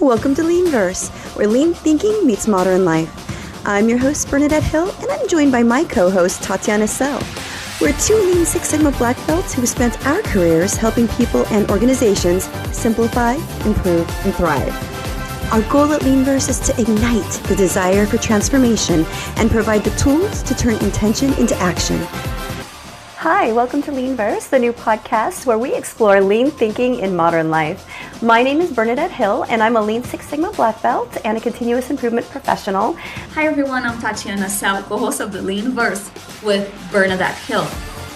Welcome to LeanVerse, where lean thinking meets modern life. I'm your host, Bernadette Hill, and I'm joined by my co-host, Tatiana Sell. We're two Lean Six Sigma black belts who spent our careers helping people and organizations simplify, improve, and thrive. Our goal at LeanVerse is to ignite the desire for transformation and provide the tools to turn intention into action. Hi, welcome to LeanVerse, the new podcast where we explore lean thinking in modern life. My name is Bernadette Hill, and I'm a Lean Six Sigma black belt and a continuous improvement professional. Hi everyone, I'm Tatiana Sell, co-host of the LeanVerse with Bernadette Hill.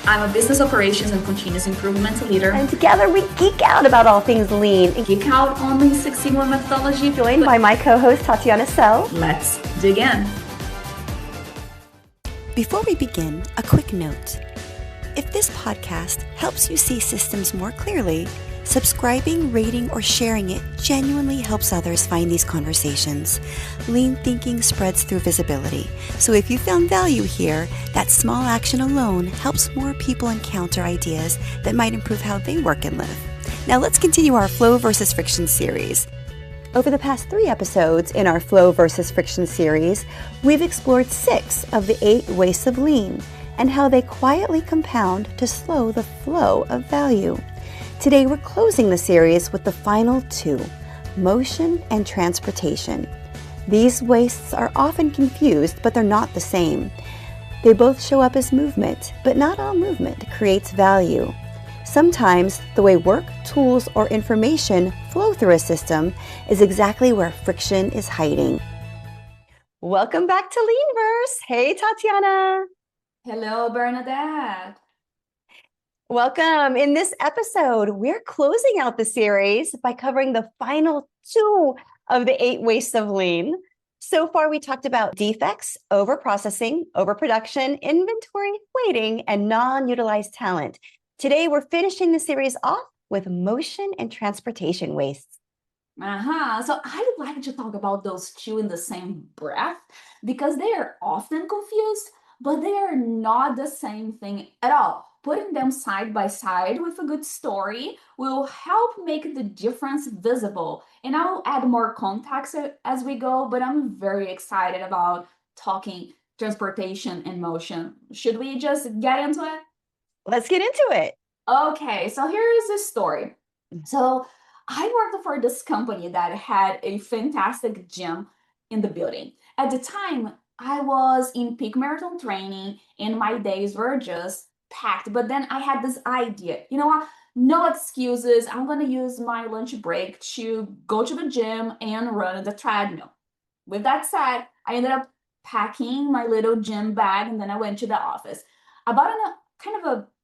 I'm a business operations and continuous improvement leader. And together we geek out about all things lean. Geek out on Lean Six Sigma methodology. Joined by my co-host Tatiana Sell. Let's dig in. Before we begin, a quick note. If this podcast helps you see systems more clearly, subscribing, rating, or sharing it genuinely helps others find these conversations. Lean thinking spreads through visibility. So if you found value here, that small action alone helps more people encounter ideas that might improve how they work and live. Now let's continue our Flow versus Friction series. Over the past 3 episodes in our Flow versus Friction series, we've explored 6 of the 8 wastes of lean and how they quietly compound to slow the flow of value. Today we're closing the series with the final 2, motion and transportation. These wastes are often confused, but they're not the same. They both show up as movement, but not all movement creates value. Sometimes the way work, tools, or information flow through a system is exactly where friction is hiding. Welcome back to LeanVerse. Hey, Tatiana. Hello, Bernadette. Welcome. In this episode, we're closing out the series by covering the final 2 of the 8 wastes of lean. So far, we talked about defects, overprocessing, overproduction, inventory, waiting, and non-utilized talent. Today, we're finishing the series off with motion and transportation wastes. So I like to talk about those 2 in the same breath because they are often confused, but they are not the same thing at all. Putting them side by side with a good story will help make the difference visible. And I'll add more context as we go, but I'm very excited about talking transportation and motion. Should we just get into it? Let's get into it. Okay, so here is the story. So I worked for this company that had a fantastic gym in the building. At the time, I was in peak marathon training and my days were just packed. But then I had this idea, you know what? No excuses. I'm going to use my lunch break to go to the gym and run the treadmill. With that said, I ended up packing my little gym bag and then I went to the office. About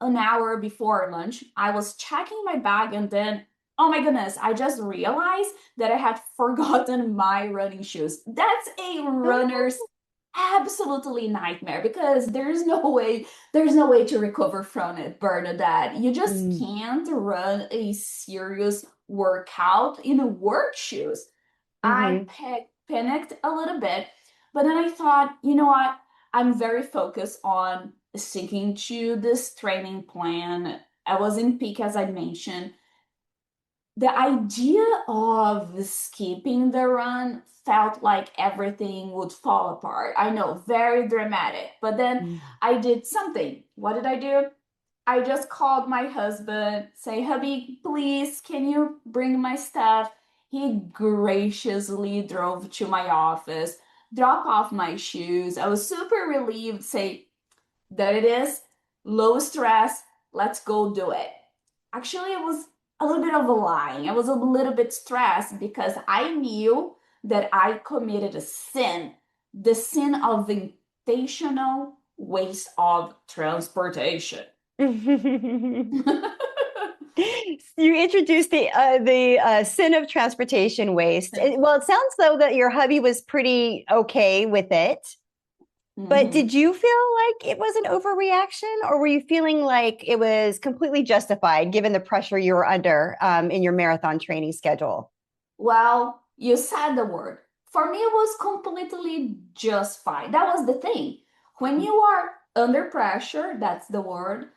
an hour before lunch, I was checking my bag and then, oh my goodness, I just realized that I had forgotten my running shoes. That's a runner's absolutely nightmare because there's no way to recover from it, Bernadette. You just can't run a serious workout in work shoes. I panicked a little bit, but then I thought, you know what? I'm very focused on sticking to this training plan. I was in peak, as I mentioned. The idea of skipping the run felt like everything would fall apart. I know, very dramatic. But then I did something. What did I do? I just called my husband, say, hubby, please, can you bring my stuff? He graciously drove to my office, drop off my shoes. I was super relieved, say, there it is, low stress, let's go do it. Actually, it was a little bit of a lie. I was a little bit stressed because I knew that I committed a sin, the sin of intentional waste of transportation. You introduced the sin of transportation waste. Well, it sounds though that your hubby was pretty okay with it. But did you feel like it was an overreaction, or were you feeling like it was completely justified given the pressure you were under in your marathon training schedule? Well, you said the word. For me, it was completely just fine. That was the thing. When you are under pressure, that's the word,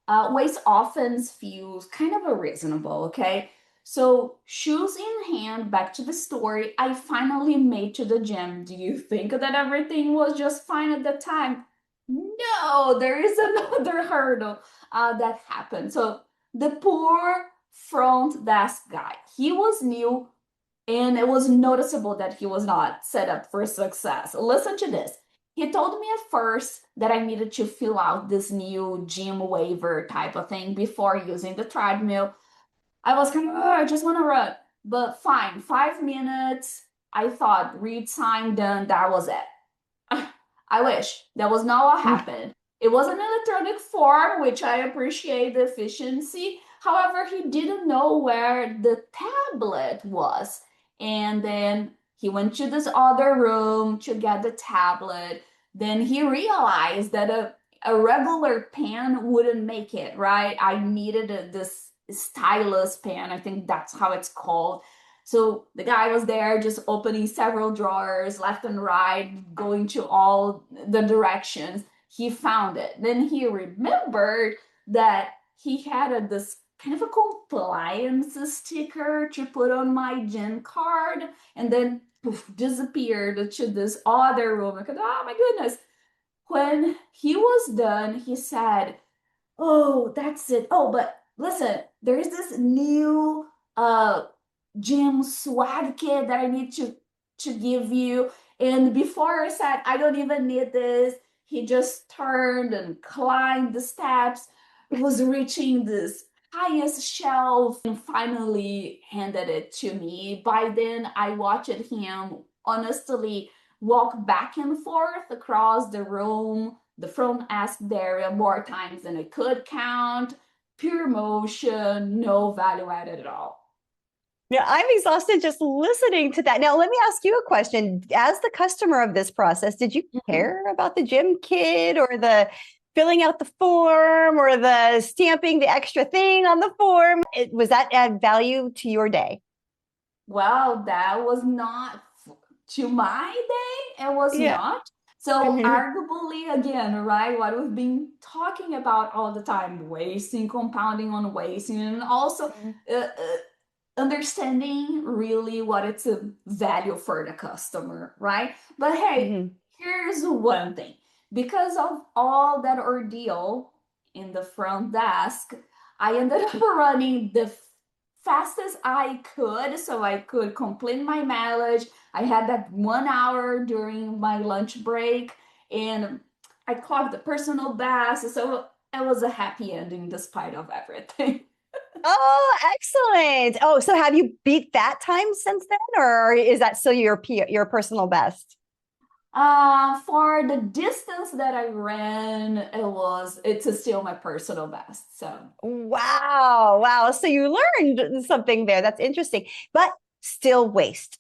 waste often feels kind of unreasonable, okay? So, shoes in hand, back to the story, I finally made to the gym. Do you think that everything was just fine at the time? No, there is another hurdle that happened. So, the poor front desk guy, he was new and it was noticeable that he was not set up for success. Listen to this. He told me at first that I needed to fill out this new gym waiver type of thing before using the treadmill. I was kind of, "Ugh, I just want to run." But fine, 5 minutes. I thought, read sign done, that was it. I wish that was not what happened. It was an electronic form, which I appreciate the efficiency. However, he didn't know where the tablet was. And then he went to this other room to get the tablet. Then he realized that a regular pen wouldn't make it, right? I needed this stylus pen. I think that's how it's called. So the guy was there just opening several drawers left and right, going to all the directions. He found it. Then he remembered that he had this kind of a compliance sticker to put on my gym card, and then poof, disappeared to this other room. I thought, oh my goodness. When he was done, he said, "Oh, that's it. Oh, but listen, there's this new gym swag kit that I need to give you." And before I said, "I don't even need this," he just turned and climbed the steps, was reaching this highest shelf, and finally handed it to me. By then, I watched him honestly walk back and forth across the room, the front desk area, more times than I could count. Pure motion, no value added at all. Yeah, I'm exhausted just listening to that. Now, let me ask you a question. As the customer of this process, did you Mhm. care about the gym kit or the filling out the form or the stamping the extra thing on the form? Was that add value to your day? Well, that was not to my day. It was Yeah. not. So, Mhm. arguably, again, right, what we've been talking about all the time, wasting, compounding on wasting, and also understanding really what it's a value for the customer, right? But hey, Mhm. here's one thing. Because of all that ordeal in the front desk, I ended up running the fastest I could so I could complete my mileage. I had that 1 hour during my lunch break and I clocked the personal best. So it was a happy ending despite of everything. Oh, excellent. Oh, so have you beat that time since then, or is that still your personal best? For the distance that I ran, it's still my personal best. So Wow. Wow. So you learned something there. That's interesting, but still waste.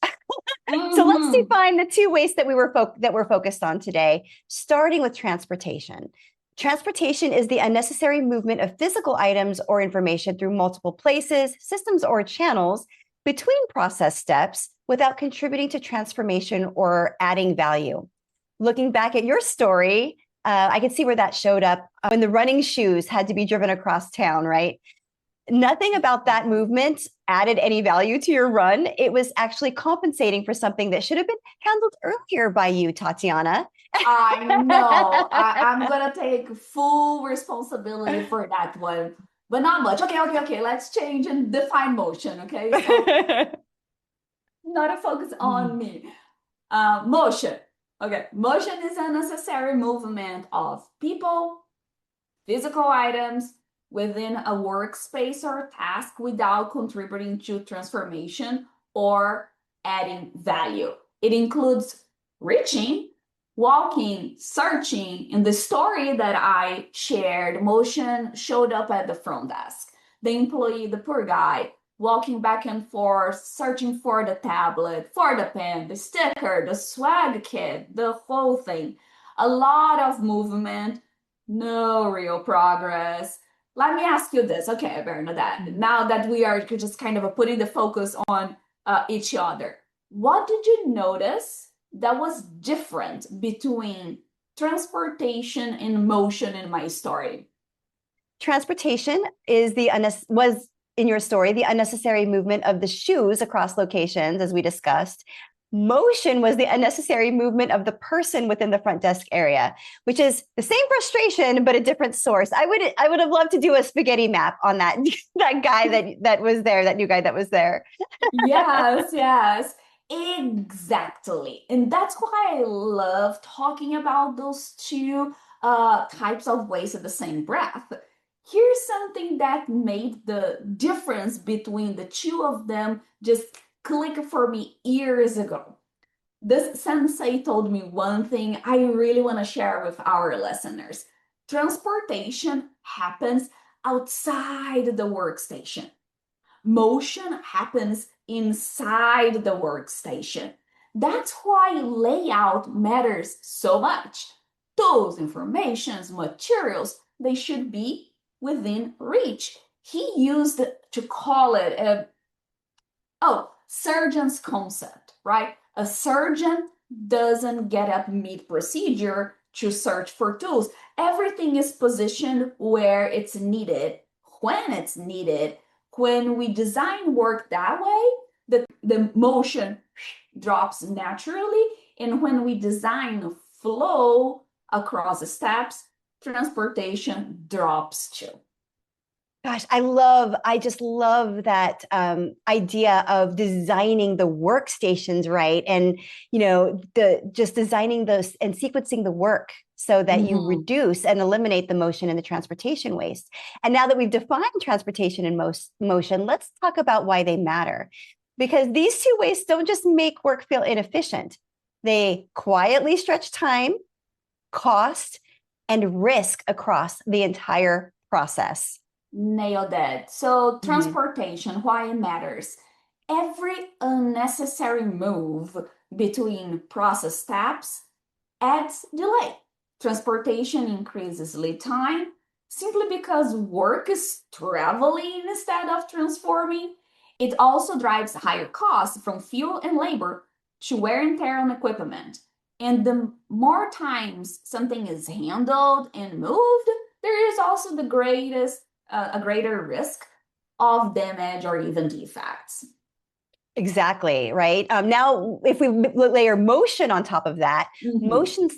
So let's mhm. define the two wastes that we're focused on today, starting with transportation. Transportation is the unnecessary movement of physical items or information through multiple places, systems, or channels between process steps without contributing to transformation or adding value. Looking back at your story, I can see where that showed up when the running shoes had to be driven across town, right? Nothing about that movement added any value to your run. It was actually compensating for something that should have been handled earlier by you, Tatiana. I know I'm gonna take full responsibility for that one, but not much. Okay, okay, okay. Let's change and define motion. Okay, so not a focus on me. Motion. Okay, motion is a necessary movement of people, physical items within a workspace or task without contributing to transformation or adding value. It includes reaching, walking, searching. In the story that I shared, motion showed up at the front desk. The employee, the poor guy, walking back and forth, searching for the tablet, for the pen, the sticker, the swag kit, the whole thing. A lot of movement, no real progress. Let me ask you this. Okay, Bernadette, now that we are just kind of putting the focus on each other, what did you notice that was different between transportation and motion in my story? Transportation is was in your story, the unnecessary movement of the shoes across locations, as we discussed. Motion was the unnecessary movement of the person within the front desk area, which is the same frustration, but a different source. I would have loved to do a spaghetti map on that, that guy that was there, that new guy that was there. Yes, yes, exactly. And that's why I love talking about those two types of waste at the same breath. Here's something that made the difference between the two of them just click for me years ago. This sensei told me one thing I really want to share with our listeners. Transportation happens outside the workstation. Motion happens inside the workstation. That's why layout matters so much. Tools, informations, materials, they should be within reach. He used to call it a surgeon's concept, right? A surgeon doesn't get up mid procedure to search for tools. Everything is positioned where it's needed, when it's needed. When we design work that way, the motion drops naturally. And when we design flow across the steps, transportation drops too. Gosh, I just love that idea of designing the workstations right, and just designing those and sequencing the work so that you reduce and eliminate the motion and the transportation waste. And now that we've defined transportation and motion, let's talk about why they matter. Because these two wastes don't just make work feel inefficient; they quietly stretch time, cost, and risk across the entire process. Nailed it. So, transportation, why it matters. Every unnecessary move between process steps adds delay. Transportation increases lead time simply because work is traveling instead of transforming. It also drives higher costs from fuel and labor to wear and tear on equipment. And the more times something is handled and moved, there is also a greater risk of damage or even defects. Exactly, right? Now, if we layer motion on top of that, motion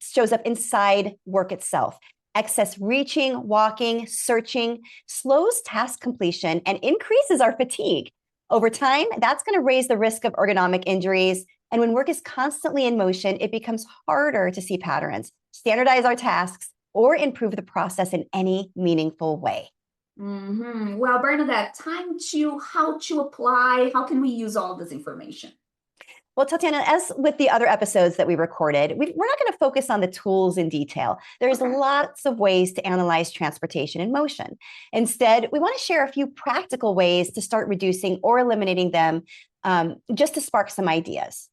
shows up inside work itself. Excess reaching, walking, searching slows task completion and increases our fatigue. Over time, that's going to raise the risk of ergonomic injuries. And when work is constantly in motion, it becomes harder to see patterns, standardize our tasks, or improve the process in any meaningful way. Well, Bernadette, how to apply, how can we use all this information? Well, Tatiana, as with the other episodes that we recorded, we're not going to focus on the tools in detail. There's lots of ways to analyze transportation in motion. Instead, we want to share a few practical ways to start reducing or eliminating them, just to spark some ideas.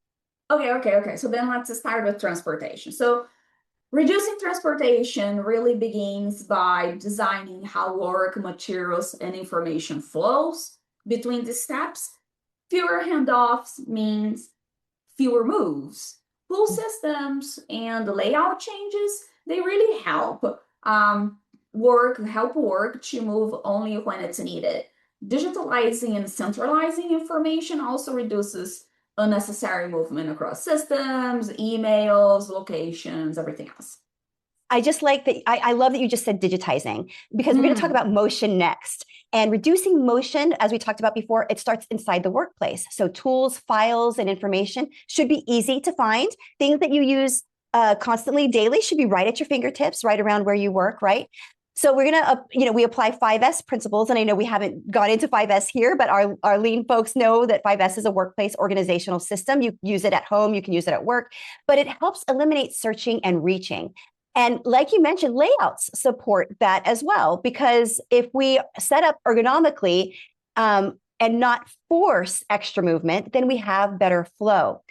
Okay. So then let's start with transportation. So reducing transportation really begins by designing how work, materials, and information flows between the steps. Fewer handoffs means fewer moves. Pull systems and layout changes, they really help work to move only when it's needed. Digitalizing and centralizing information also reduces unnecessary movement across systems, emails, locations, everything else. I just like that. I love that you just said digitizing, because we're going to talk about motion next. And reducing motion, as we talked about before, it starts inside the workplace. So tools, files, and information should be easy to find. Things that you use constantly, daily, should be right at your fingertips, right around where you work, right? So we're going to, we apply 5S principles. And I know we haven't gone into 5S here, but our Lean folks know that 5S is a workplace organizational system. You use it at home, you can use it at work, but it helps eliminate searching and reaching. And like you mentioned, layouts support that as well, because if we set up ergonomically and not force extra movement, then we have better flow.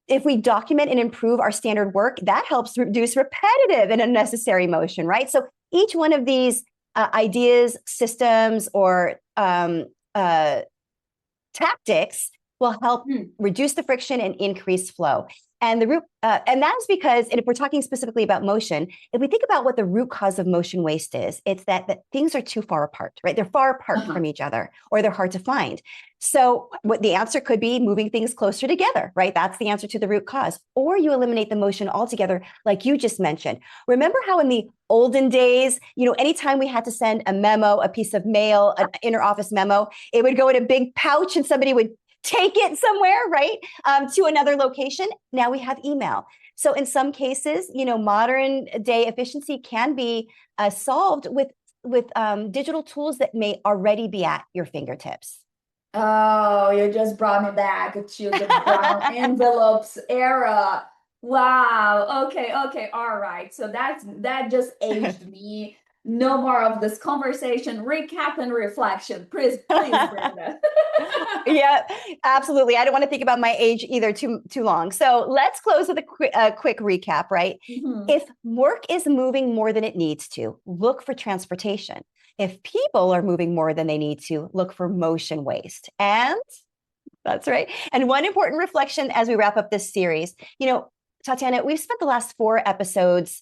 If we document and improve our standard work, that helps reduce repetitive and unnecessary motion, right? So each one of these ideas, systems, or tactics will help reduce the friction and increase flow. And and that's because, and if we're talking specifically about motion, if we think about what the root cause of motion waste is, it's that things are too far apart, right? They're far apart from each other, or they're hard to find. So what the answer could be, moving things closer together, right? That's the answer to the root cause. Or you eliminate the motion altogether, like you just mentioned. Remember how in the olden days, anytime we had to send a memo, a piece of mail, an interoffice memo, it would go in a big pouch and somebody would take it somewhere, right? To another location. Now we have email. So in some cases, modern day efficiency can be solved with digital tools that may already be at your fingertips. Oh, you just brought me back to the brown envelopes era. Wow. Okay. All right. So that just aged me. No more of this conversation, recap and reflection. Please, Brenda. Yeah, absolutely. I don't want to think about my age either too long. So let's close with a quick recap, right? If work is moving more than it needs to, look for transportation. If people are moving more than they need to, look for motion waste. And that's right. And one important reflection as we wrap up this series, Tatiana, we've spent the last 4 episodes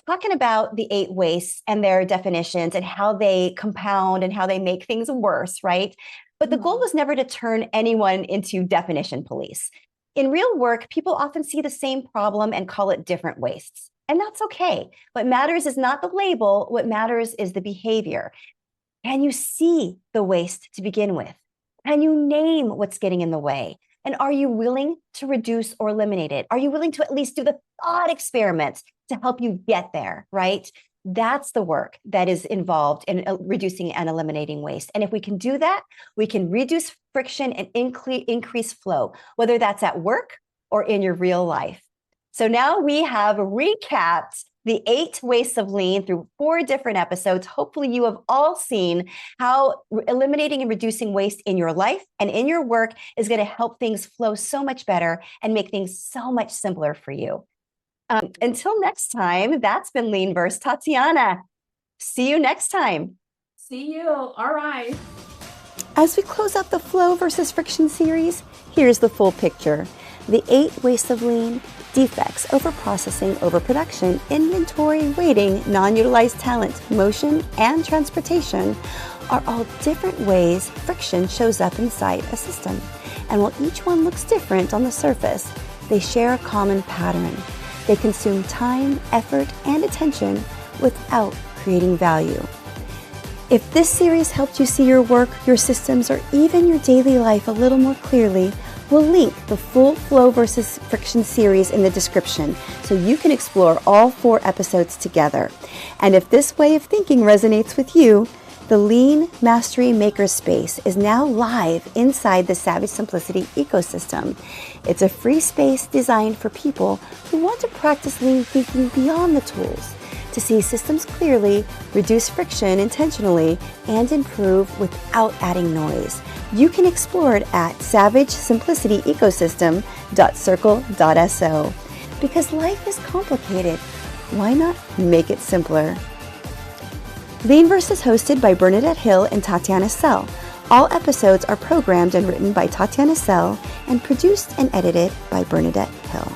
talking about the 8 wastes and their definitions and how they compound and how they make things worse, right? But the goal was never to turn anyone into definition police. In real work, people often see the same problem and call it different wastes. And that's okay. What matters is not the label. What matters is the behavior. Can you see the waste to begin with? Can you name what's getting in the way? And are you willing to reduce or eliminate it? Are you willing to at least do the thought experiments to help you get there, right? That's the work that is involved in reducing and eliminating waste. And if we can do that, we can reduce friction and increase flow, whether that's at work or in your real life. So now we have recapped the 8 wastes of lean through 4 different episodes. Hopefully you have all seen how eliminating and reducing waste in your life and in your work is going to help things flow so much better and make things so much simpler for you. Until next time, that's been LeanVerse. Tatiana, see you next time. See you. All right. As we close out the flow versus friction series, here's the full picture. The 8 wastes of lean: defects, overprocessing, overproduction, inventory, waiting, non-utilized talent, motion, and transportation are all different ways friction shows up inside a system. And while each one looks different on the surface, they share a common pattern. They consume time, effort, and attention without creating value. If this series helped you see your work, your systems, or even your daily life a little more clearly, we'll link the full flow versus friction series in the description so you can explore all 4 episodes together. And if this way of thinking resonates with you, the Lean Mastery Makerspace is now live inside the Savage Simplicity ecosystem. It's a free space designed for people who want to practice lean thinking beyond the tools, to see systems clearly, reduce friction intentionally, and improve without adding noise. You can explore it at savagesimplicityecosystem.circle.so. Because life is complicated, why not make it simpler? LeanVerse is hosted by Bernadette Hill and Tatiana Sell. All episodes are programmed and written by Tatiana Sell and produced and edited by Bernadette Hill.